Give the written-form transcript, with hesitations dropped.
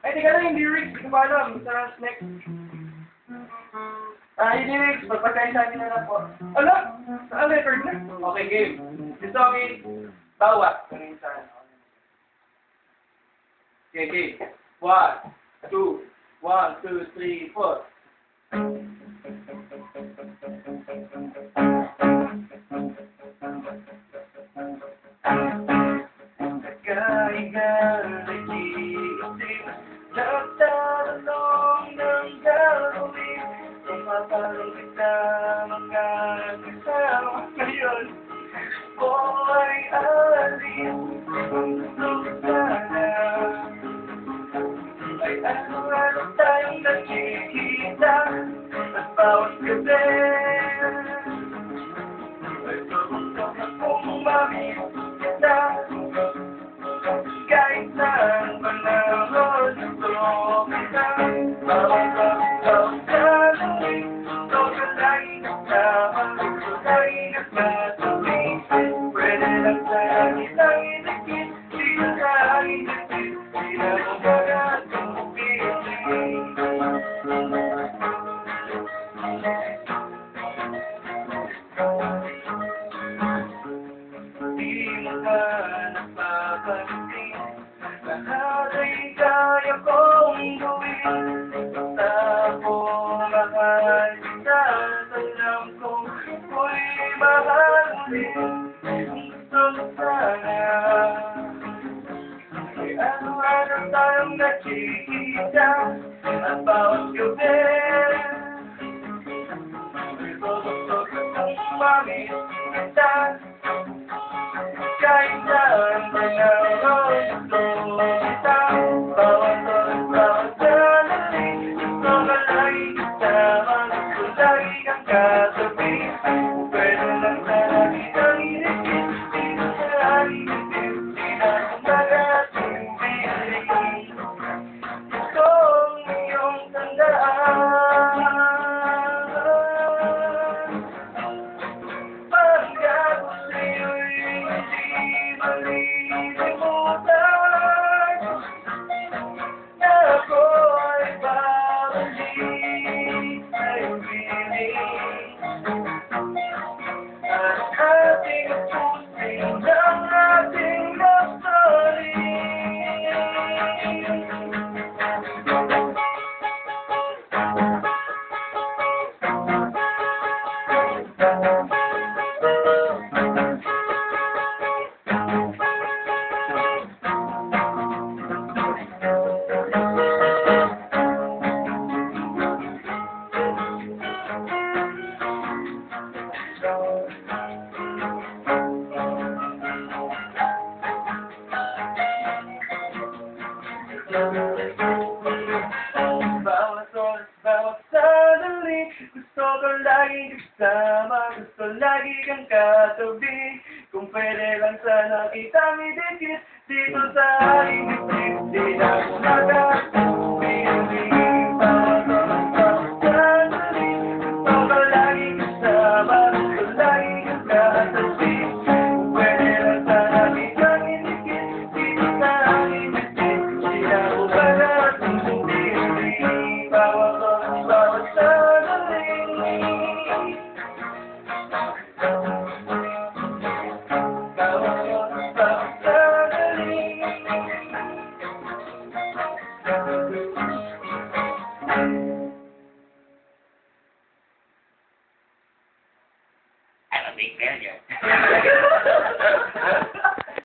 Ay, teka lang, yung lyrics. Hindi ko pa alam. Sa next. Yung lyrics. Pagpasensya nyo na lang po. Ano? Saan record na? Okay, game. Gusto ko bawa. Okay, game. 1, 2, 1, 2, 3, 4. Nagtatanong ng gagawin kung paano kita magkakasama ngayon o ay alin gusto sana ay ano tayong nakikita at bawat gabi ay gusto na kong makita kahit saan ba naman gusto kita bawat sandali gusto ka lagi kasama gusto lagi nagkatabi pwede lang sa kitang itikit di na sa aking dikit di na kumbaga tubig di mo ka napapansin lahat ay kaya kong gawin basta ako mahal kita at alam kong ako'y mahal din gusto ko sana ay ano-ano tayong nakikita at bawat gabi ay gusto kong mamita kahit saan ba naman gusto kita bawat oras, bawat sandali gusto ka lagi kasama gusto lagi kang katabi pwede lang sana kitang inikit di na sa aking dibdib di na kumbaga tubig gusto ang iyong tandaan pag ako sa'yo'y malilimutan na ako ay babalik sa'yo piling at ating pusin ang ating love story bawat oras, bawat sandali gusto ko laging kasama gusto lagi kang katabi kung pwede lang sana kitang idikit dito sa aking dibdib di na kumagatubi bawat oras, bawat sandali gusto ko laging kasama gusto lagi kang katabi kung pwede lang sana kitang idikit dito sa aking dibdib di na kumagatubi bawat oras, bawat sandali bawat oras, bawat sandali I'm a big failure.